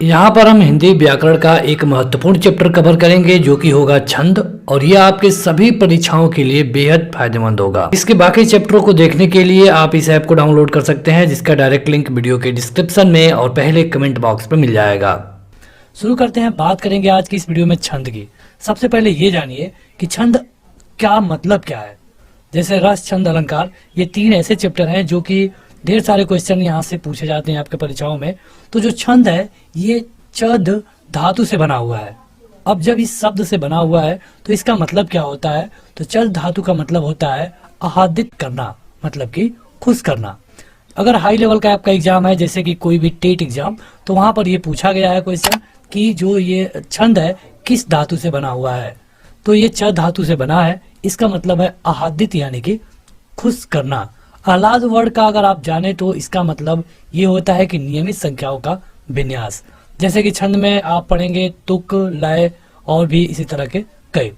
यहाँ पर हम हिंदी व्याकरण का एक महत्वपूर्ण चैप्टर कवर करेंगे जो कि होगा छंद, और यह आपके सभी परीक्षाओं के लिए बेहद फायदेमंद होगा। इसके बाकी चैप्टरों को देखने के लिए आप इस ऐप को डाउनलोड कर सकते हैं, जिसका डायरेक्ट लिंक वीडियो के डिस्क्रिप्शन में और पहले कमेंट बॉक्स में मिल जाएगा। शुरू करते हैं, बात करेंगे आज की इस वीडियो में छंद की। सबसे पहले ये जानिए कि छंद क्या मतलब क्या है। जैसे रस, छंद, अलंकार, ये तीन ऐसे चैप्टर हैं जो कि ढेर सारे क्वेश्चन यहाँ से पूछे जाते हैं आपके परीक्षाओं में। तो जो छंद है ये चद धातु से बना हुआ है। अब जब इस शब्द से बना हुआ है तो इसका मतलब क्या होता है, तो चद धातु का मतलब होता है आह्लादित करना, मतलब कि खुश करना। अगर हाई लेवल का आपका एग्जाम है, जैसे कि कोई भी टेट एग्जाम, तो वहां पर ये पूछा गया है क्वेश्चन कि जो ये छंद है किस धातु से बना हुआ है, तो ये चद धातु से बना है। इसका मतलब है आह्लादित, यानी कि खुश करना। आह्लाद वर्ड का अगर आप जाने तो इसका मतलब ये होता है कि नियमित संख्याओं का विन्यास। जैसे कि छंद में आप पढ़ेंगे तुक, लय और भी इसी तरह के कई।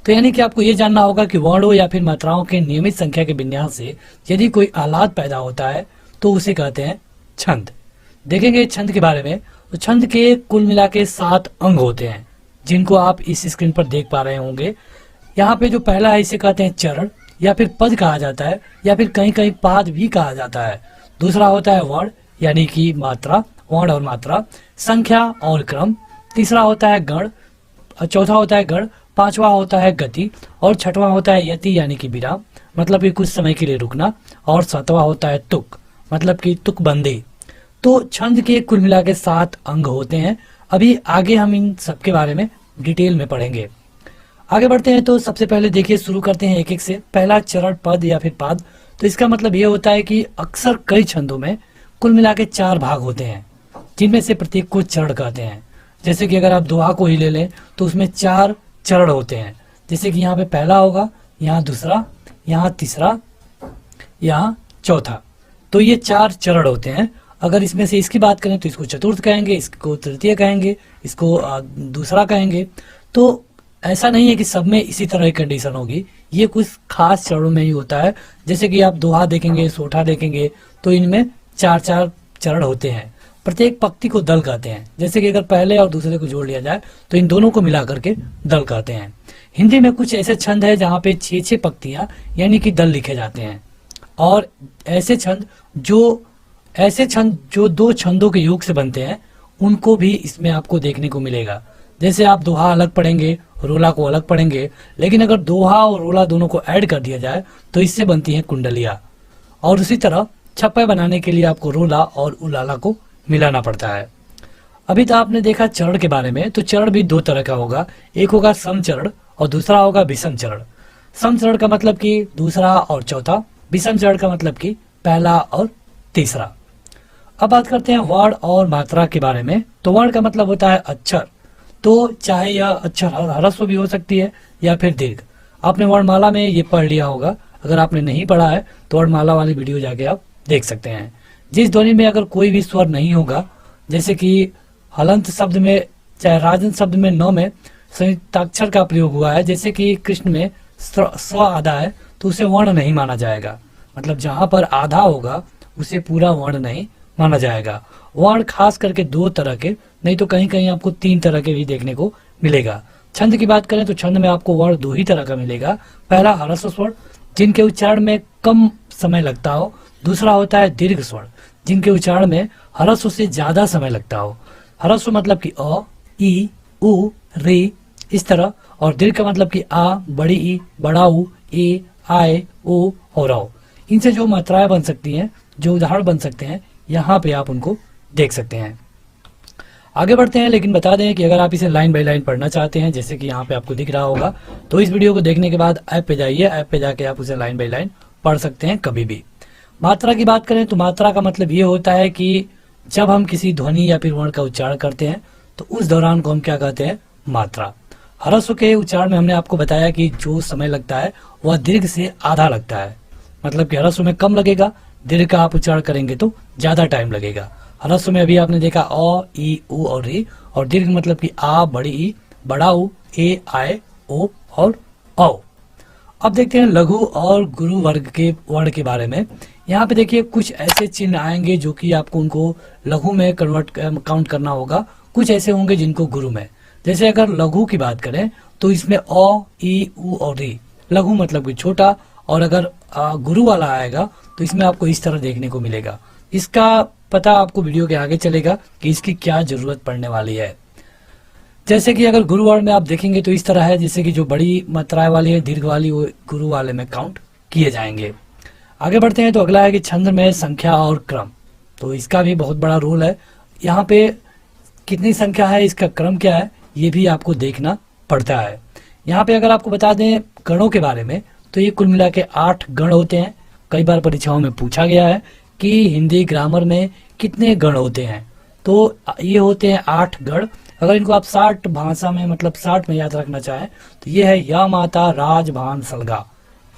तो यानी कि आपको ये जानना होगा कि वर्णों या फिर मात्राओं के नियमित संख्या के विन्यास से यदि कोई आह्लाद पैदा होता है तो उसे कहते हैं छंद। देखेंगे छंद के बारे में, तो छंद के कुल मिला के 7 अंग होते हैं, जिनको आप इस स्क्रीन पर देख पा रहे होंगे। यहाँ पे जो पहला है इसे कहते हैं चरण, या फिर पद कहा जाता है, या फिर कहीं कहीं पाद भी कहा जाता है। दूसरा होता है वर्ण, यानी कि मात्रा, वर्ण और मात्रा, संख्या और क्रम। तीसरा होता है गण, चौथा होता है गण, पांचवा होता है गति, और छठवां होता है यति, यानी कि विराम, मतलब कि कुछ समय के लिए रुकना, और सातवां होता है तुक, मतलब कि तुकबंदी। तो छंद के कुल मिला के 7 अंग होते हैं। अभी आगे हम इन सबके बारे में डिटेल में पढ़ेंगे। आगे बढ़ते हैं तो सबसे पहले देखिए, शुरू करते हैं एक एक से। पहला चरण, पद या फिर पाद। तो इसका मतलब ये होता है कि अक्सर कई छंदों में कुल मिला के 4 भाग होते हैं, जिनमें से प्रत्येक को चरण कहते हैं। जैसे कि अगर आप दोहा को ही ले लें तो उसमें 4 चरण होते हैं। जैसे कि यहाँ पे पहला होगा, यहाँ दूसरा, यहाँ तीसरा, यहाँ चौथा। तो ये 4 चरण होते हैं। अगर इसमें से इसकी बात करें तो इसको चतुर्थ कहेंगे, इसको तृतीय कहेंगे, इसको दूसरा कहेंगे। तो ऐसा नहीं है कि सब में इसी तरह की कंडीशन होगी, ये कुछ खास चरणों में ही होता है। जैसे कि आप दोहा देखेंगे, सोठा देखेंगे, तो इनमें 4 चरण होते हैं। प्रत्येक पंक्ति को दल कहते हैं। जैसे कि अगर पहले और दूसरे को जोड़ लिया जाए तो इन दोनों को मिला करके दल कहते हैं। हिंदी में कुछ ऐसे छंद है जहाँ पे 6 पंक्तियां यानी कि दल लिखे जाते हैं, और ऐसे छंद जो 2 छंदों के योग से बनते हैं उनको भी इसमें आपको देखने को मिलेगा। जैसे आप दोहा अलग पढ़ेंगे, रोला को अलग पढ़ेंगे, लेकिन अगर दोहा और रोला दोनों को ऐड कर दिया जाए तो इससे बनती है कुंडलिया। और उसी तरह छप्पे बनाने के लिए आपको रोला और उलाला को मिलाना पड़ता है। अभी तो आपने देखा चरण के बारे में, तो चरण भी 2 तरह का होगा। एक होगा सम चरण और दूसरा होगा विषम चरण। सम चरण का मतलब कि दूसरा और चौथा, विषम चरण का मतलब कि पहला और तीसरा। अब बात करते हैं वर्ण और मात्रा के बारे में। तो वर्ण का मतलब होता है अक्षर, तो चाहे यह अक्षर ह्रस्व भी हो सकती है या फिर दीर्घ। आपने वर्णमाला में ये पढ़ लिया होगा, अगर आपने नहीं पढ़ा है तो वर्णमाला वाली वीडियो जाके आप देख सकते हैं। जिस ध्वनि में अगर कोई भी स्वर नहीं होगा, जैसे कि हलंत शब्द में चाहे राजन शब्द में न में संयुक्ताक्षर का प्रयोग हुआ है, जैसे कि कृष्ण में स्व आधा है तो उसे वर्ण नहीं माना जाएगा। मतलब जहां पर आधा होगा उसे पूरा वर्ण नहीं माना जाएगा। वर्ण खास करके 2 तरह के, नहीं तो कहीं कहीं आपको 3 तरह के भी देखने को मिलेगा। छंद की बात करें तो छंद में आपको वर्ण 2 ही तरह का मिलेगा। पहला ह्रस्व स्वर, जिनके उच्चारण में कम समय लगता हो। दूसरा होता है दीर्घ स्वर, जिनके उच्चारण में ह्रस्व से ज्यादा समय लगता हो। ह्रस्व मतलब कि अ, ई, उ, रे, इस तरह। और दीर्घ का मतलब कि आ, बड़ी ई, बड़ा उ, ए, आए, ओ और औ। इनसे जो मात्राएं बन सकती हैं, जो उदाहरण बन सकते हैं, यहाँ पे आप उनको देख सकते हैं। आगे बढ़ते हैं, लेकिन बता दें कि अगर आप इसे लाइन बाय लाइन पढ़ना चाहते हैं, जैसे कि यहाँ पे आपको दिख रहा होगा, तो इस वीडियो को देखने के बाद ऐप पे जाइए। ऐप पे जाके आप उसे लाइन बाय लाइन पढ़ सकते हैं कभी भी। मात्रा की बात करें तो मात्रा का मतलब ये होता है कि जब हम किसी ध्वनि या फिर वर्ण का उच्चारण करते हैं तो उस दौरान को हम क्या कहते हैं, मात्रा। ह्रस्व के उच्चारण में हमने आपको बताया कि जो समय लगता है वह दीर्घ से आधा लगता है। मतलब कि ह्रस्व में कम लगेगा, दीर्घ का आप उच्चारण करेंगे तो ज्यादा टाइम लगेगा। ह्रस्व में अभी आपने देखा अ, ई, उ और री, और दीर्घ मतलब कि आ, बड़ी ई, बड़ा उ, ए, आए, ओ और औ। अब देखते हैं लघु और गुरु वर्ग के वर्ण के बारे में। यहाँ पे देखिए कुछ ऐसे चिन्ह आएंगे जो कि आपको उनको लघु में काउंट करना होगा, कुछ ऐसे होंगे जिनको गुरु में, जैसे अगर लघु की बात करें तो इसमें अ, ई, उ और री, लघु मतलब कि छोटा, और अगर गुरु वाला आएगा तो इसमें आपको इस तरह देखने को मिलेगा। इसका पता आपको वीडियो के आगे चलेगा कि इसकी क्या जरूरत पड़ने वाली है। जैसे कि अगर गुरु वर्ड में आप देखेंगे तो इस तरह है, जैसे कि जो बड़ी मात्राएं वाली है दीर्घ वाली वो गुरु वाले में काउंट किए जाएंगे। आगे बढ़ते हैं तो अगला है कि छंद में संख्या और क्रम, तो इसका भी बहुत बड़ा रोल है। यहाँ पे कितनी संख्या है, इसका क्रम क्या है, ये भी आपको देखना पड़ता है। यहाँ पे अगर आपको बता दें गणों के बारे में तो ये कुल मिला के 8 गण होते हैं। कई बार परीक्षाओं में पूछा गया है कि हिंदी ग्रामर में कितने गण होते हैं, तो ये होते हैं 8 गण। अगर इनको आप 60 भाषा में मतलब 60 में याद रखना चाहें तो ये है या माता राज भान सलगा,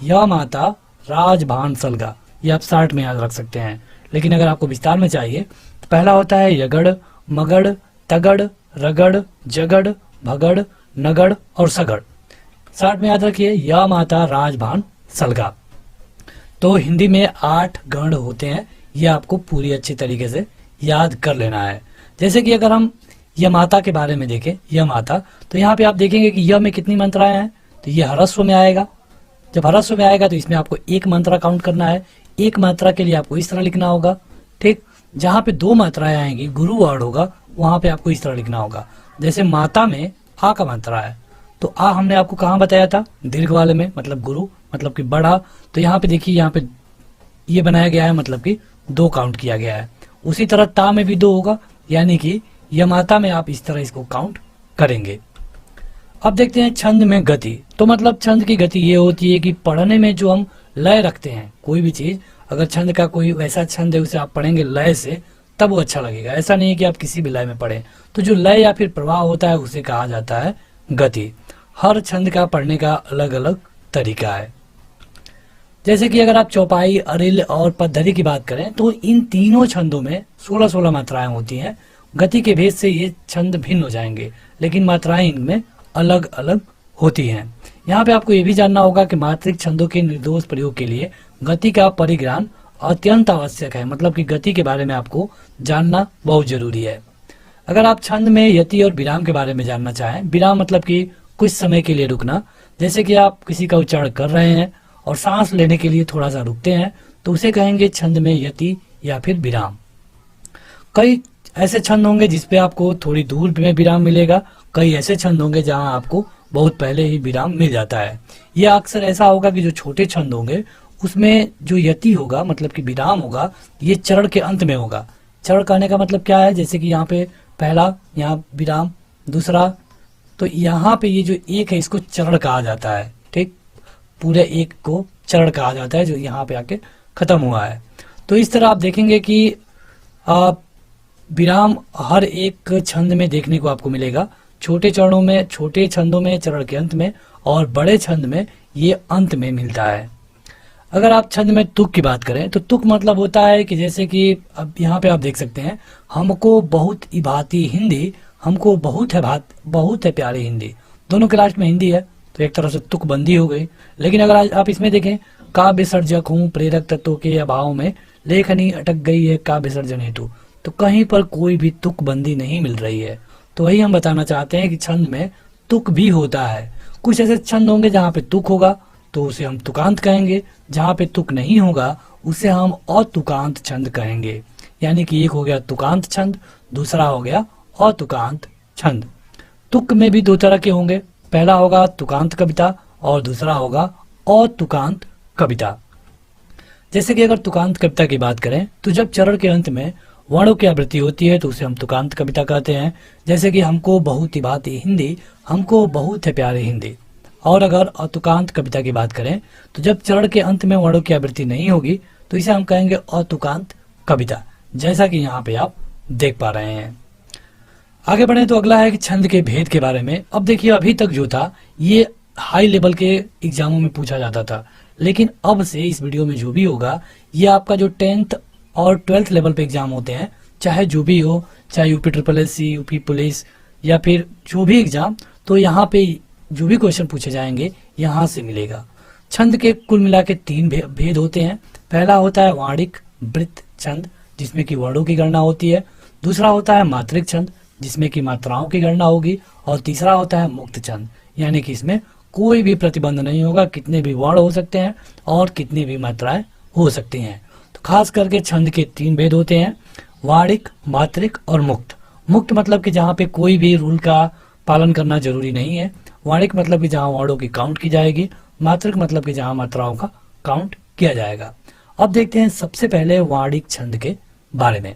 या माता राज भान सलगा, ये आप 60 में याद रख सकते हैं। लेकिन अगर आपको विस्तार में चाहिए तो पहला होता है यगड़, मगड़, तगड़, रगड़, जगड़, भगड़, नगड़ और सगड़। 60 में याद रखिए या माता राज भान सलगा। तो हिंदी में 8 गण होते हैं, ये आपको पूरी अच्छी तरीके से याद कर लेना है। जैसे कि अगर हम य माता के बारे में देखें, य माता, तो यहाँ पे आप देखेंगे कि य में कितनी मात्राएं हैं, तो ये ह्रस्व में आएगा। जब ह्रस्व में आएगा तो इसमें आपको 1 मात्रा काउंट करना है। 1 मात्रा के लिए आपको इस तरह लिखना होगा, ठीक। जहाँ पे 2 मात्राएं आएंगी, गुरु वर्ड होगा, वहां पे आपको इस तरह लिखना होगा। जैसे माता में आ का मात्रा है, तो आ हमने आपको कहाँ बताया था, दीर्घ वाले में, मतलब गुरु मतलब कि बड़ा। तो यहाँ पे देखिए, यहाँ पे ये बनाया गया है, मतलब कि 2 काउंट किया गया है। उसी तरह ता में भी 2 होगा, यानी कि यह माता में आप इस तरह इसको काउंट करेंगे। अब देखते हैं छंद में गति। तो मतलब छंद की गति ये होती है कि पढ़ने में जो हम लय रखते हैं, कोई भी चीज, अगर छंद का कोई वैसा छंद है उसे आप पढ़ेंगे लय से, तब वो अच्छा लगेगा। ऐसा नहीं है कि आप किसी भी लय में पढ़ें। तो जो लय या फिर प्रवाह होता है उसे कहा जाता है गति। हर छंद का पढ़ने का अलग अलग तरीका है। जैसे कि अगर आप चौपाई, अरिल और पद्धति की बात करें तो इन तीनों छंदों में 16-16 मात्राएं होती हैं। गति के भेद से ये छंद भिन्न हो जाएंगे, लेकिन मात्राएं इनमें अलग अलग होती हैं। यहाँ पे आपको ये भी जानना होगा कि मात्रिक छंदों के निर्दोष प्रयोग के लिए गति का परिज्ञान अत्यंत आवश्यक है। मतलब कि गति के बारे में आपको जानना बहुत जरूरी है। अगर आप छंद में यति और विराम के बारे में जानना चाहें, विराम मतलब कि कुछ समय के लिए रुकना, जैसे कि आप किसी का उच्चारण कर रहे हैं और सांस लेने के लिए थोड़ा सा रुकते हैं, तो उसे कहेंगे छंद में यति या फिर विराम। कई ऐसे छंद होंगे जिसपे आपको थोड़ी दूर में विराम मिलेगा, कई ऐसे छंद होंगे जहां आपको बहुत पहले ही विराम मिल जाता है। यह अक्सर ऐसा होगा कि जो छोटे छंद होंगे उसमें जो यति होगा मतलब कि विराम होगा, ये चरण के अंत में होगा। चरण कहने का मतलब क्या है, जैसे कि यहाँ पे पहला, यहाँ विराम, दूसरा, तो यहाँ पे ये जो एक है इसको चरण कहा जाता है, ठीक। पूरे एक को चरण कहा जाता है जो यहाँ पे आके खत्म हुआ है। तो इस तरह आप देखेंगे कि विराम हर एक छंद में देखने को आपको मिलेगा। छोटे चरणों में, छोटे छंदों में चरण के अंत में, और बड़े छंद में ये अंत में मिलता है। अगर आप छंद में तुक की बात करें तो तुक मतलब होता है कि जैसे कि अब यहाँ पे आप देख सकते हैं, हमको बहुत ही भाती हिंदी, हमको बहुत है प्यारी हिंदी, दोनों के लास्ट में हिंदी है, तो एक तरह से तुक बंदी हो गई। लेकिन अगर आप इसमें देखें, काव्य सर्जक हूँ प्रेरक तत्वों के अभाव में, लेखनी अटक गई है काव्य सर्जन हेतु, तो कहीं पर कोई भी तुक बंदी नहीं मिल रही है। तो वही हम बताना चाहते हैं कि छंद में तुक भी होता है। कुछ ऐसे छंद होंगे जहाँ पे तुक होगा तो उसे हम तुकांत कहेंगे, जहाँ पे तुक नहीं होगा उसे हम अतुकांत छंद कहेंगे। यानी कि एक हो गया तुकांत छंद, दूसरा हो गया अतुकांत छंद। तुक में भी 2 तरह के होंगे, पहला होगा तुकांत कविता और दूसरा होगा अतुकांत कविता। जैसे कि अगर तुकांत कविता की बात करें तो जब चरण के अंत में वर्णों की आवृत्ति होती है तो उसे हम तुकांत कविता कहते हैं। जैसे कि हमको बहुत ही भाती हिंदी, हमको बहुत है प्यारी हिंदी। और अगर अतुकांत कविता की बात करें तो जब चरण के अंत में वर्णों की आवृत्ति नहीं होगी तो इसे हम कहेंगे अतुकांत कविता, जैसा कि यहाँ पे आप देख पा रहे हैं। आगे बढ़े तो अगला है कि छंद के भेद के बारे में। अब देखिए, अभी तक जो था ये हाई लेवल के एग्जामों में पूछा जाता था, लेकिन अब से इस वीडियो में जो भी होगा ये आपका जो 10th और 12th लेवल पे एग्जाम होते हैं, चाहे जो भी हो, चाहे यूपी SSS, यूपी पुलिस या फिर जो भी एग्जाम, तो यहाँ पे जो भी क्वेश्चन पूछे जाएंगे यहाँ से मिलेगा। छंद के कुल मिला के 3 भेद होते हैं। पहला होता है वाणिक वृत्त छंद, जिसमें कि वर्णों की गणना होती है। दूसरा होता है मात्रिक छंद, जिसमें कि मात्राओं की गणना होगी, और तीसरा होता है मुक्त छंद, यानी कि इसमें कोई भी प्रतिबंध नहीं होगा, कितने भी वर्ण हो सकते हैं और कितनी भी मात्राएं हो सकती हैं। तो खास करके छंद के 3 भेद होते हैं, वाणिक, मात्रिक और मुक्त। मुक्त मतलब कि जहाँ पे कोई भी रूल का पालन करना जरूरी नहीं है। वाणिक मतलब कि जहाँ वर्णों की काउंट की जाएगी। मात्रिक मतलब कि जहाँ मात्राओं का काउंट किया जाएगा। अब देखते हैं सबसे पहले वाणिक छंद के बारे में।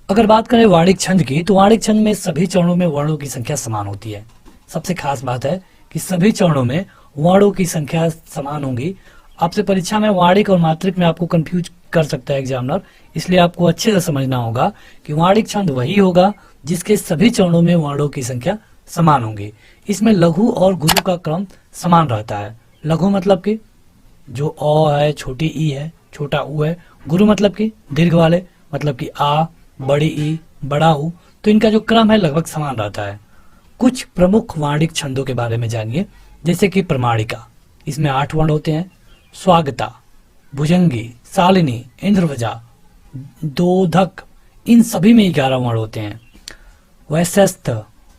अगर बात करें वाणिक छंद की, तो वाणिक छंद में सभी चरणों में वर्णों की संख्या समान होती है। सबसे खास बात है कि सभी चरणों में वर्णों की संख्या समान होंगी। आपसे परीक्षा में वाणिक और मात्रिक में आपको कंफ्यूज कर सकता है एग्जामिनर, इसलिए आपको अच्छे से समझना होगा कि वाणिक छंद वही होगा जिसके सभी चरणों में वर्णों की संख्या समान होंगी। इसमें लघु और गुरु का क्रम समान रहता है। लघु मतलब कि जो अ है, छोटी ई है, छोटा ऊ है। गुरु मतलब कि दीर्घ वाले, मतलब कि आ, बड़ी ई, बड़ा ऊ। तो इनका जो क्रम है लगभग समान रहता है। कुछ प्रमुख वाणिक छंदों के बारे में जानिए, जैसे कि प्रमाणिका, इसमें 8 वर्ण होते हैं। स्वागता, भुजंगी, शालिनी, इंद्रवजा, दोधक, इन सभी में 11 वर्ण होते हैं। वैशस्थ,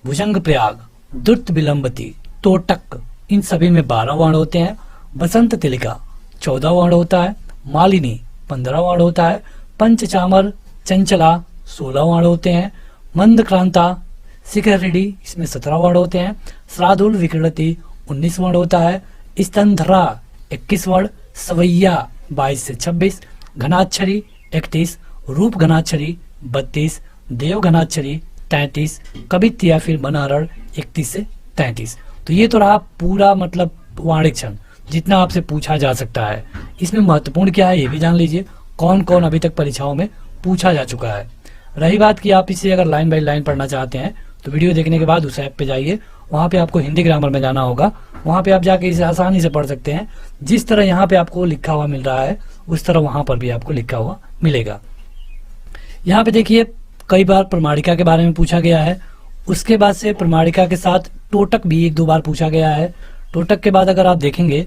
भुजंग प्रयाग, द्रुत विलंबती, तोटक, इन सभी में 12 वर्ण होते हैं। बसंत तिलिका 14 वर्ण होता है। मालिनी 15 वर्ण होता है। पंचचामर, चंचला 16 वर्ण होते हैं। मंदक्रांता, शिखरिडी, इसमें 17 वर्ण होते हैं। श्राद्धुल विकृति 19 वर्ण होता है। स्तंधरा 21 वर्ण। सवैया 22 से 26। घनाक्षरी 31। रूप घनाक्षरी 32। देव घनाक्षरी 33। कवित्त या फिर बनारड़ 31 से 33। तो ये तो रहा पूरा मतलब वाणिक छंद, जितना आपसे पूछा जा सकता है। इसमें महत्वपूर्ण क्या है ये भी जान लीजिए, कौन कौन अभी तक परीक्षाओं में पूछा जा चुका है। रही बात कि आप इसे अगर लाइन बाय लाइन पढ़ना चाहते हैं तो वीडियो देखने के बाद उस ऐप पे जाइए, वहाँ पे आपको हिंदी ग्रामर में जाना होगा। वहाँ पे आप जाके इसे आसानी से पढ़ सकते हैं। जिस तरह यहाँ पे आपको लिखा हुआ मिल रहा है उस तरह वहाँ पर भी आपको लिखा हुआ मिलेगा। यहाँ पे देखिए कई बार प्रमाणिका के बारे में पूछा गया है। उसके बाद से प्रमाणिका के साथ टोटक भी 1-2 बार पूछा गया है। टोटक के बाद अगर आप देखेंगे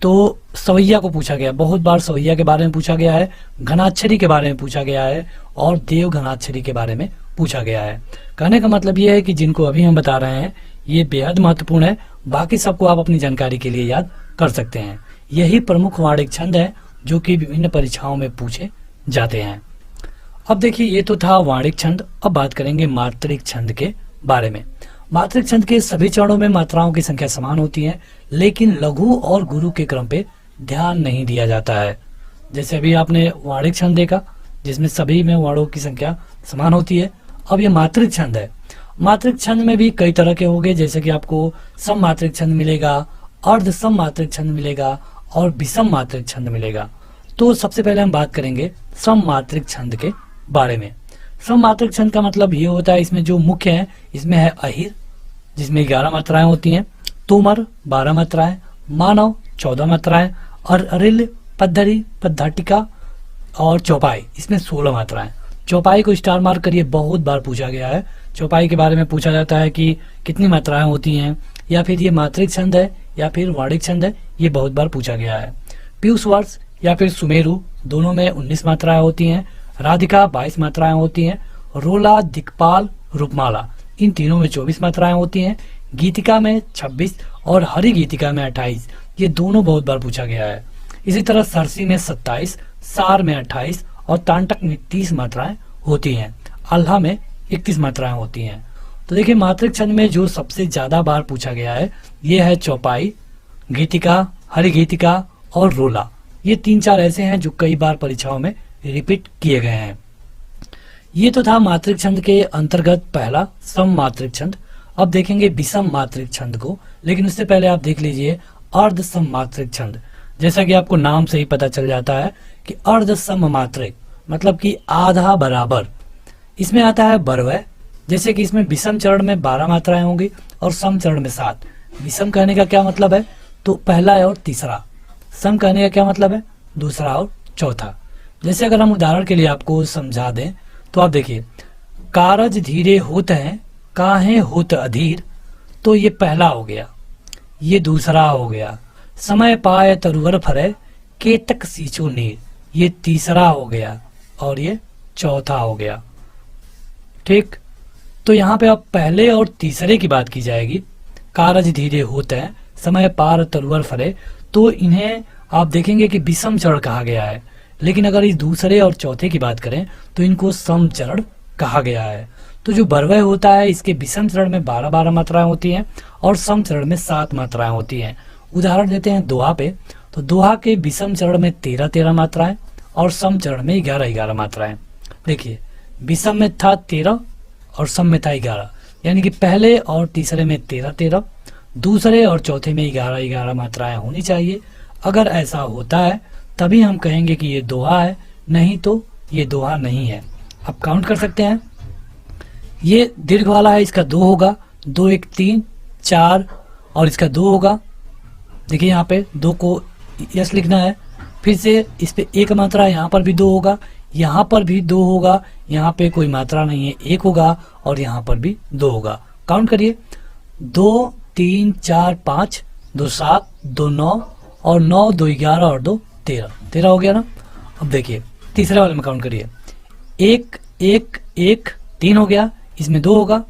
तो सवैया को पूछा गया, बहुत बार सवैया के बारे में पूछा गया है। घनाक्षरी के बारे में पूछा गया है और देव घनाक्षरी के बारे में पूछा गया है। कहने का मतलब ये है कि जिनको अभी हम बता रहे हैं ये बेहद महत्वपूर्ण है, बाकी सबको आप अपनी जानकारी के लिए याद कर सकते हैं। यही प्रमुख वाणिक छंद है जो कि विभिन्न परीक्षाओं में पूछे जाते हैं। अब देखिए ये तो था वाणिक छंद। अब बात करेंगे मात्रिक छंद के बारे में। मात्रिक छंद के सभी चरणों में मात्राओं की संख्या समान होती है, लेकिन लघु और गुरु के क्रम पे ध्यान नहीं दिया जाता है। जैसे अभी आपने वाणिक छंद देखा जिसमें सभी में वर्णों की संख्या समान होती है। अब ये मात्रिक छंद है। मात्रिक छंद में भी कई तरह के होंगे, जैसे कि आपको सम मात्रिक छंद मिलेगा, अर्ध सम मात्रिक छंद मिलेगा और विषम मात्रिक छंद मिलेगा। तो सबसे पहले हम बात करेंगे सम मात्रिक छंद के बारे में। सम मात्रिक छंद का मतलब ये होता है, इसमें जो मुख्य है इसमें है अहिर जिसमें 11 मात्राएं होती हैं, तोमर 12 मात्राएं, मानव 14 मात्राएं और अरिल, पद्धरी, पद्धाटिका और चौपाई इसमें 16 मात्राएं। चौपाई को स्टार मार्क करिए, बहुत बार पूछा गया है। चौपाई के बारे में पूछा जाता है कि कितनी मात्राएं होती हैं, या फिर ये मात्रिक छंद है या फिर वाणिक छंद है, ये बहुत बार पूछा गया है। पीयूष वर्ष या फिर सुमेरु दोनों में 19 मात्राएं होती हैं। राधिका 22 मात्राएं होती हैं। रोला, दिक्पाल, रूपमाला इन तीनों में 24 मात्राएं होती हैं। गीतिका में 26 और हरि गीतिका में 28, ये दोनों बहुत बार पूछा गया है। इसी तरह सरसी में 27, सार में 28 और तांटक में 30 मात्राएं होती हैं। आल्हा में 31 मात्राएं होती हैं। तो देखिए मात्रिक छंद में जो सबसे ज्यादा बार पूछा गया है ये है चौपाई, गीतिका, हरि गीतिका और रोला। ये 3-4 ऐसे हैं जो कई बार परीक्षाओं में रिपीट किए गए हैं। ये तो था मात्रिक छंद के अंतर्गत पहला सम मात्रिक छंद। अब देखेंगे विषम मात्रिक छंद को, लेकिन उससे पहले आप देख लीजिए अर्ध सम मात्रिक छंद। जैसा कि आपको नाम से ही पता चल जाता है कि अर्ध सम मात्रिक मतलब कि आधा बराबर। इसमें आता है बरवय, जैसे कि इसमें विषम चरण में 12 मात्राएं होंगी और सम चरण में 7। विषम कहने का क्या मतलब है, तो पहला और तीसरा। सम कहने का क्या मतलब है, दूसरा और चौथा। जैसे अगर हम उदाहरण के लिए आपको समझा दें तो आप देखिए, कारज धीरे होत हैं काहे होत अधीर, तो ये पहला हो गया, ये दूसरा हो गया। समय पाए तरुवर फरे केतक सींचो नीर, ये तीसरा हो गया और ये चौथा हो गया। ठीक, तो यहाँ पे अब पहले और तीसरे की बात की जाएगी। कारज धीरे होता है समय पार तरुवर फरे, तो इन्हें आप देखेंगे कि विषम चरण कहा गया है। लेकिन अगर इस दूसरे और चौथे की बात करें तो इनको सम चरण कहा गया है। तो जो बरवय होता है इसके विषम चरण में 12-12 मात्राएं होती हैं और सम चरण में 7 मात्राएं होती हैं। उदाहरण देते हैं दोहा पे, तो दोहा के विषम चरण में 13-13 मात्राएं और सम चरण में 11-11 मात्राएं। देखिए विषम में था 13 और सम में था 11, यानी कि पहले और तीसरे में 13-13, दूसरे और चौथे में 11-11 मात्राएं होनी चाहिए। अगर ऐसा होता है तभी हम कहेंगे कि ये दोहा है, नहीं तो ये दोहा नहीं है। आप काउंट कर सकते हैं, ये दीर्घ वाला है, इसका 2 होगा, 2 1 3 4 और इसका 2 होगा। देखिए यहाँ पे 2 को यस लिखना है, फिर से इस पे 1 मात्रा है, यहाँ पर भी 2 होगा, यहाँ पर भी 2 होगा, यहाँ पे कोई मात्रा नहीं है 1 होगा और यहाँ पर भी 2 होगा। काउंट करिए 2 3 4 5 2 7 2 9 और 9 2 11 और 2 13, 13 हो गया ना। अब देखिए तीसरे वाले में काउंट करिए 1 1 1 3 हो गया, इसमें 2 होगा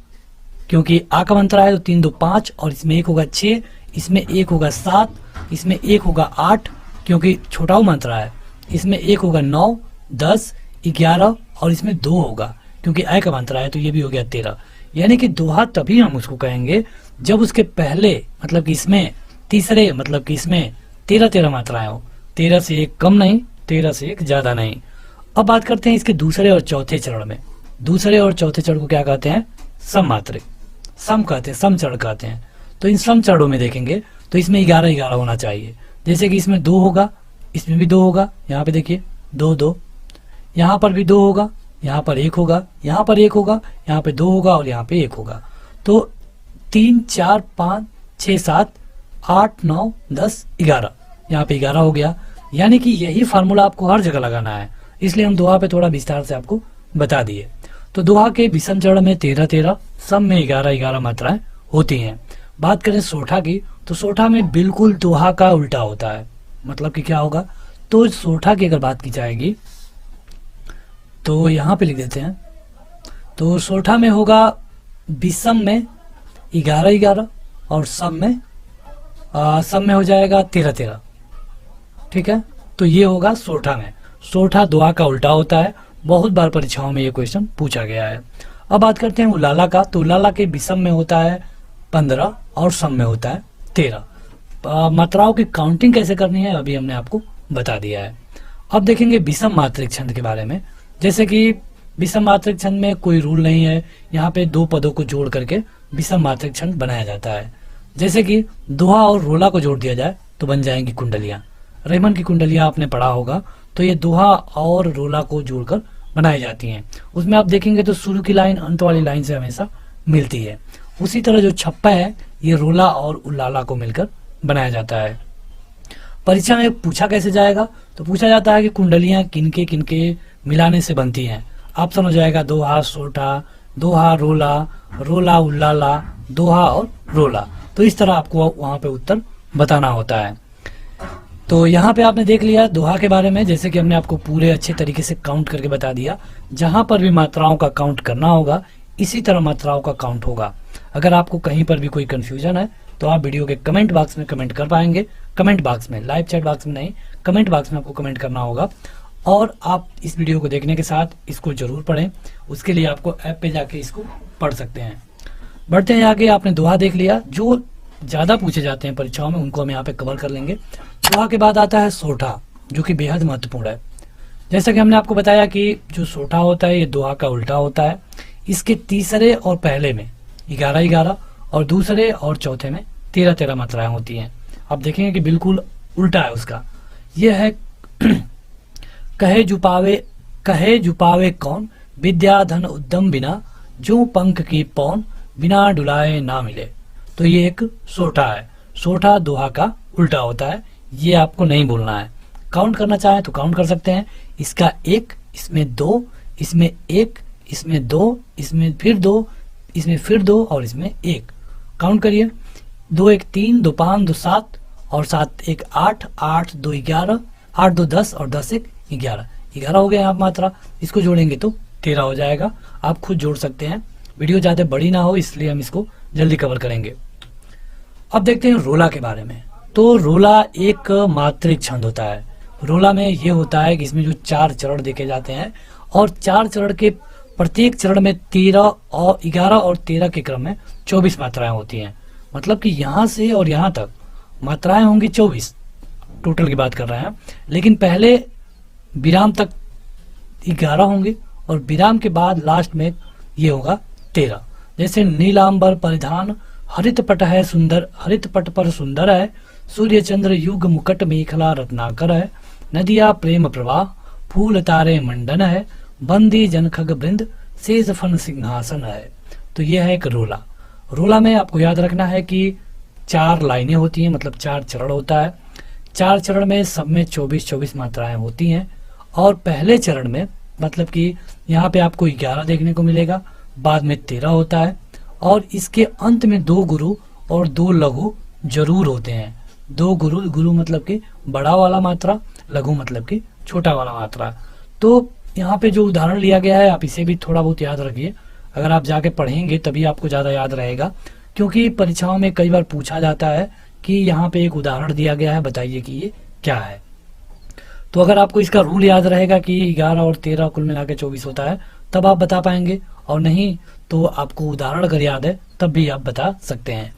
क्योंकि आ का मंत्रा है, तो 3 2 5 और इसमें 1 होगा 6, इसमें 1 होगा 7, इसमें 1 होगा 8 क्योंकि छोटा मंत्रा है, इसमें 1 होगा 9 10 11 और इसमें 2 होगा क्योंकि आ का मंत्रा है, तो ये भी हो गया 13। यानी कि दोहा तभी हम उसको कहेंगे जब उसके पहले मतलब कि इसमें तीसरे मतलब कि इसमें 13-13 मात्राएं हो, 13 से 1 कम नहीं, 13 से 1 ज्यादा नहीं। अब बात करते हैं इसके दूसरे और चौथे चरण में। दूसरे और चौथे चरण को क्या कहते हैं? सम मात्रिक, सम कहते हैं, सम चरण कहते हैं। तो इन सम चरणों में देखेंगे तो इसमें 11-11 होना चाहिए। जैसे कि इसमें 2 होगा, इसमें भी 2 होगा, यहाँ पे देखिए 2 2, यहाँ पर भी 2 होगा, यहाँ पर 1 होगा, यहाँ पर 1 होगा, यहाँ पे 2 होगा और यहाँ पे 1 होगा। तो 3 4 5 6 7 8 9 10 11, यहाँ पे 11 हो गया। यानी कि यही फार्मूला आपको हर जगह लगाना है, इसलिए हम दोहा पे थोड़ा विस्तार से आपको बता दिए। तो दोहा के विषम चरण में 13-13, सम में 11-11 मात्राएं होती हैं। बात करें सोठा की, तो सोठा में बिल्कुल दोहा का उल्टा होता है। मतलब कि क्या होगा, तो सोठा की अगर बात की जाएगी तो यहाँ पे लिख देते हैं। तो सोठा में होगा विषम में 11-11 और सम में हो जाएगा 13-13। ठीक है, तो ये होगा सोठा में। सोठा दोहा का उल्टा होता है, बहुत बार परीक्षाओं में ये क्वेश्चन पूछा गया है। अब बात करते हैं उलाला का। तो उलाला के विषम में होता है 15 और सम में होता है 13। मात्राओं की काउंटिंग कैसे करनी है अभी हमने आपको बता दिया है। अब देखेंगे विषम मात्रिक छंद के बारे में। जैसे कि विषम मात्रिक छंद में कोई रूल नहीं है, यहाँ पे 2 पदों को जोड़ करके विषम मात्रिक छंद बनाया जाता है। जैसे कि दोहा और रोला को जोड़ दिया जाए तो बन जाएंगी कुंडलियां। रेमन की कुंडलियां आपने पढ़ा होगा, तो ये दोहा और रोला को जोड़कर बनाई जाती हैं। उसमें आप देखेंगे तो शुरू की लाइन अंत वाली लाइन से हमेशा मिलती है। उसी तरह जो छप्पा है ये रोला और उलाला को मिलकर बनाया जाता है। परीक्षा में पूछा कैसे जाएगा, तो पूछा जाता है कि कुंडलियां किनके किनके मिलाने से बनती हैं। आप समझ जाएगा दोहा सोठा, दोहा रोला, रोला उलाला, दोहा और रोला। तो इस तरह आपको वहां पे उत्तर बताना होता है। तो यहाँ पे आपने देख लिया दोहा के बारे में, जैसे कि हमने आपको पूरे अच्छे तरीके से काउंट करके बता दिया। जहां पर भी मात्राओं का काउंट करना होगा इसी तरह मात्राओं का काउंट होगा। अगर आपको कहीं पर भी कोई कंफ्यूजन है तो आप वीडियो के कमेंट बॉक्स में कमेंट कर पाएंगे। कमेंट बॉक्स में, लाइव चैट बॉक्स में नहीं, कमेंट बॉक्स में आपको कमेंट करना होगा। और आप इस वीडियो को देखने के साथ इसको जरूर पढ़ें, उसके लिए आपको ऐप पे जाके इसको पढ़ सकते हैं। बढ़ते हैं आगे। आपने दोहा देख लिया, जो ज्यादा पूछे जाते हैं परीक्षाओं में उनको हम यहाँ पे कवर कर लेंगे। दोहा के बाद आता है सोठा, जो कि बेहद महत्वपूर्ण है। जैसा कि हमने आपको बताया कि जो सोठा होता है ये दोहा का उल्टा होता है। इसके तीसरे और पहले में 11-11 और दूसरे और चौथे में 13-13 मात्राएं होती हैं। आप देखेंगे कि बिल्कुल उल्टा है उसका। यह है कहे जुपावे कौन, विद्या धन उद्यम बिना, जो पंख की पौन, बिना डुलाए ना मिले। तो ये एक सोठा है। सोठा दोहा का उल्टा होता है, ये आपको नहीं बोलना है। काउंट करना चाहे तो काउंट कर सकते हैं। इसका 1, इसमें 2, इसमें 1, इसमें 2, इसमें फिर 2, इसमें फिर 2 और इसमें 1। काउंट करिए 2 1 3 2 5 2 7 और 7 1 8 8 2 11 8 2 10 और 10 1 11 11 हो गया यहाँ मात्रा। इसको जोड़ेंगे तो 13 हो जाएगा। आप खुद जोड़ सकते हैं। वीडियो ज़्यादा बड़ी ना हो इसलिए हम इसको जल्दी कवर करेंगे। अब देखते हैं रोला के बारे में। तो रोला एक मात्रिक छंद होता है। रोला में ये होता है कि इसमें जो 4 चरण देखे जाते हैं और 4 चरण के प्रत्येक चरण में 13 और 11 और 13 के क्रम में 24 मात्राएं होती हैं। मतलब कि यहाँ से और यहाँ तक मात्राएं होंगी 24, टोटल की बात कर रहे हैं। लेकिन पहले विराम तक 11 होंगे और विराम के बाद लास्ट में ये होगा 13। जैसे नीलांबर परिधान हरित पट है सुंदर, हरित पट पर सुंदर है, सूर्य चंद्र युग मुकट मेखला रत्नाकर है, नदिया प्रेम प्रवाह फूल तारे मंडन है, बंदी जनखग वृंद शेष फन सिंहासन है। तो यह है एक रोला। रोला में आपको याद रखना है कि 4 लाइनें होती हैं, मतलब 4 चरण होता है। 4 चरण में सब में 24-24 मात्राएं होती हैं और पहले चरण में मतलब कि यहाँ पे आपको 11 देखने को मिलेगा, बाद में 13 होता है और इसके अंत में 2 गुरु और 2 लघु जरूर होते हैं। 2 गुरु मतलब कि बड़ा वाला मात्रा, लघु मतलब कि छोटा वाला मात्रा। तो यहाँ पे जो उदाहरण लिया गया है आप इसे भी थोड़ा बहुत याद रखिए। अगर आप जाके पढ़ेंगे तभी आपको ज़्यादा याद रहेगा, क्योंकि परीक्षाओं में कई बार पूछा जाता है कि यहाँ पे एक उदाहरण दिया गया है, बताइए कि ये क्या है। तो अगर आपको इसका रूल याद रहेगा कि 11 और 13 कुल मिला के 24 होता है तब आप बता पाएंगे, और नहीं तो आपको उदाहरण अगर याद है तब भी आप बता सकते हैं।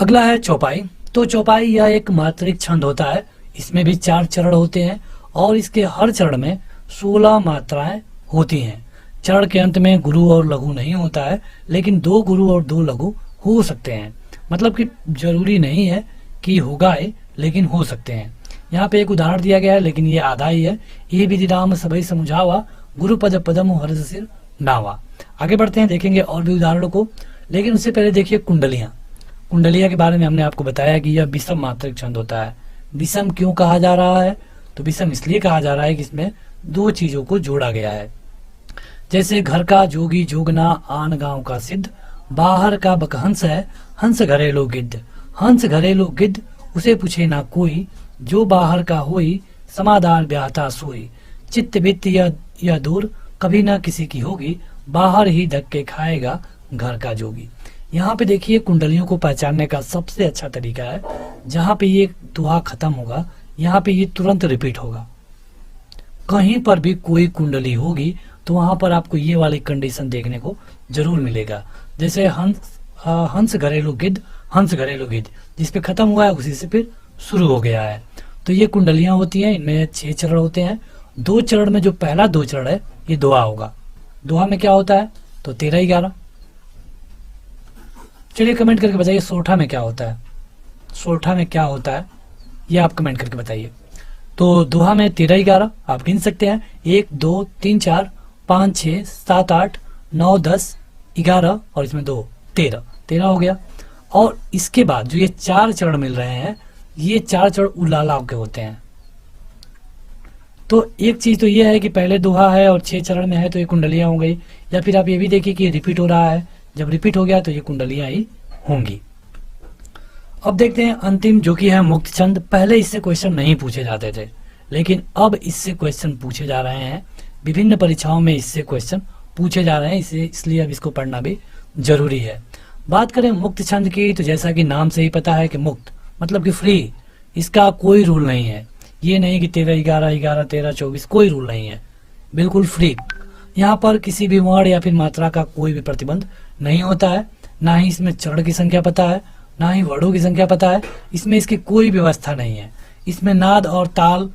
अगला है चौपाई। तो चौपाई यह एक मात्रिक छंद होता है। इसमें भी 4 चरण होते हैं और इसके हर चरण में 16 मात्राएं होती हैं। चरण के अंत में गुरु और लघु नहीं होता है, लेकिन 2 गुरु और 2 लघु हो सकते हैं। मतलब कि जरूरी नहीं है कि होगा ही, लेकिन हो सकते हैं। यहाँ पे एक उदाहरण दिया गया है लेकिन ये आधा ही है। ये विधि राम सबई समझावा, गुरु पद पदम हर्ष सिर नावा। आगे बढ़ते हैं, देखेंगे और भी उदाहरणों को, लेकिन उससे पहले देखिए कुंडलियां। कुंडलिया के बारे में हमने आपको बताया कि यह विषम मात्रिक छंद होता है। विषम क्यों कहा जा रहा है? तो विषम इसलिए कहा जा रहा है कि इसमें 2 चीजों को जोड़ा गया है। जैसे घर का जोगी जोगना आन गांव का सिद्ध, बाहर का बकहंस है हंस घरेलू गिद्ध, हंस घरेलू गिद्ध उसे पूछे ना कोई, जो बाहर का होई समादार ब्याहता सोई, चित्त वित्त यह दूर कभी ना किसी की होगी, बाहर ही धक्के खाएगा घर का जोगी। यहाँ पे देखिए कुंडलियों को पहचानने का सबसे अच्छा तरीका है, जहाँ पे ये दुआ खत्म होगा यहाँ पे ये तुरंत रिपीट होगा। कहीं पर भी कोई कुंडली होगी तो वहां पर आपको ये वाली कंडीशन देखने को जरूर मिलेगा। जैसे हंस घरेलू गिद्ध, हंस घरेलू गिद्ध जिस पे खत्म हुआ है उसी से फिर शुरू हो गया है। तो ये कुंडलियां होती हैं, इनमें 6 चरण होते हैं। 2 चरण में जो पहला 2 चरण है ये दुआ होगा। दुआ में क्या होता है? तो 13-11। चलिए कमेंट करके बताइए सोठा में क्या होता है? सोठा में क्या होता है ये आप कमेंट करके बताइए। तो दोहा में 13-11 आप गिन सकते हैं, 1 2 3 4 5 6 7 8 9 10 11 और इसमें 2 13 हो गया। और इसके बाद जो ये 4 चरण मिल रहे हैं ये 4 चरण उलाला के होते हैं। तो एक चीज तो ये है कि पहले दोहा है और 6 चरण में है तो ये कुंडलियां हो गई, या फिर आप ये भी देखिए कि रिपीट हो रहा है, जब रिपीट हो गया तो ये कुंडलियां ही होंगी। अब देखते हैं अंतिम जो कि है मुक्त छंद। पहले इससे क्वेश्चन नहीं पूछे जाते थे, लेकिन अब इससे क्वेश्चन पूछे जा रहे हैं। विभिन्न परीक्षाओं में इससे क्वेश्चन पूछे जा रहे हैं, इसलिए अब इसको पढ़ना भी जरूरी है। बात करें मुक्त छंद की, तो जैसा कि नाम से ही पता है कि मुक्त मतलब कि फ्री, इसका कोई रूल नहीं है। ये नहीं कि 13-11 11-13 24, कोई रूल नहीं है, बिल्कुल फ्री। यहाँ पर किसी भी वर्ण या फिर मात्रा का कोई भी प्रतिबंध नहीं होता है, ना ही इसमें चरण की संख्या पता है, ना ही वर्णों की संख्या पता है। इसमें इसकी कोई व्यवस्था नहीं है। इसमें नाद और ताल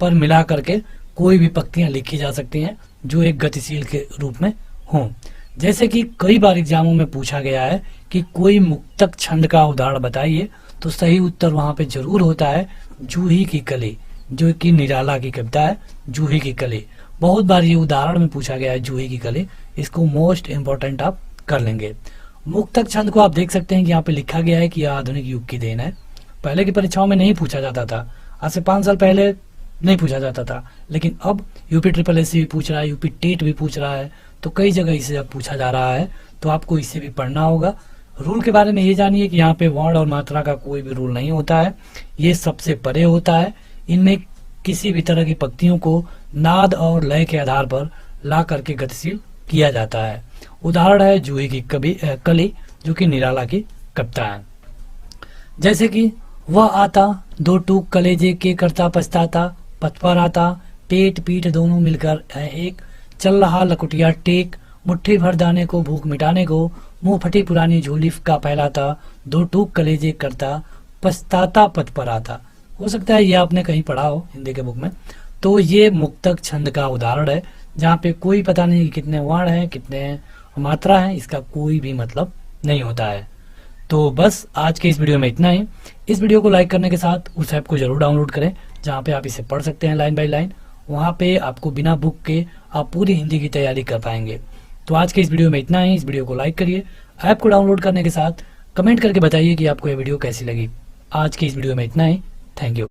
पर मिला करके कोई भी पंक्तियां लिखी जा सकती हैं जो एक गतिशील के रूप में हों। जैसे कि कई बार एग्जामों में पूछा गया है कि कोई मुक्तक छंद का उदाहरण बताइए, तो सही उत्तर वहां पे जरूर होता है जूही की कली, जो कि निराला की कविता है जूही की कली। बहुत बार ये उदाहरण में पूछा गया है जूही की कली, इसको मोस्ट इंपॉर्टेंट आप कर लेंगे। मुक्तक छंद को आप देख सकते हैं कि यहाँ पे लिखा गया है कि यह आधुनिक युग की देन है। पहले की परीक्षाओं में नहीं पूछा जाता था, आज से 5 साल पहले नहीं पूछा जाता था, लेकिन अब यूपी SSS भी पूछ रहा है, यूपी टेट भी पूछ रहा है, तो कई जगह इसे अब पूछा जा रहा है, तो आपको इससे भी पढ़ना होगा। रूल के बारे में ये जानिए कि यहाँ पे वर्ण और मात्रा का कोई भी रूल नहीं होता है, ये सबसे परे होता है। इनमें किसी भी तरह की पंक्तियों को नाद और लय के आधार पर ला करके गतिशील किया जाता है। उदाहरण है जूही की कली, जो कि निराला की कविता है। जैसे कि वह आता दो टूक कलेजे के करता पछताता, पथ पर आता पेट पीठ दोनों मिलकर है एक, चल रहा लकुटिया टेक, मुट्ठी भर दाने को भूख मिटाने को, मुंह फटी पुरानी झोली का फैलाता, दो टूक कलेजे करता पछताता पथ पर आता। हो सकता है ये आपने कहीं पढ़ा हो हिंदी के बुक में। तो ये मुक्तक छंद का उदाहरण है, जहाँ पे कोई पता नहीं कि कितने वर्ण हैं, कितने मात्रा है, इसका कोई भी मतलब नहीं होता है। तो बस आज के इस वीडियो में इतना ही। इस वीडियो को लाइक करने के साथ उस ऐप को जरूर डाउनलोड करें, जहाँ पे आप इसे पढ़ सकते हैं लाइन बाय लाइन। वहाँ पे आपको बिना बुक के आप पूरी हिंदी की तैयारी कर पाएंगे। तो आज के इस वीडियो में इतना ही। इस वीडियो को लाइक करिए, ऐप को डाउनलोड करने के साथ कमेंट करके बताइए कि आपको ये वीडियो कैसी लगी। आज की इस वीडियो में इतना ही। Thank you.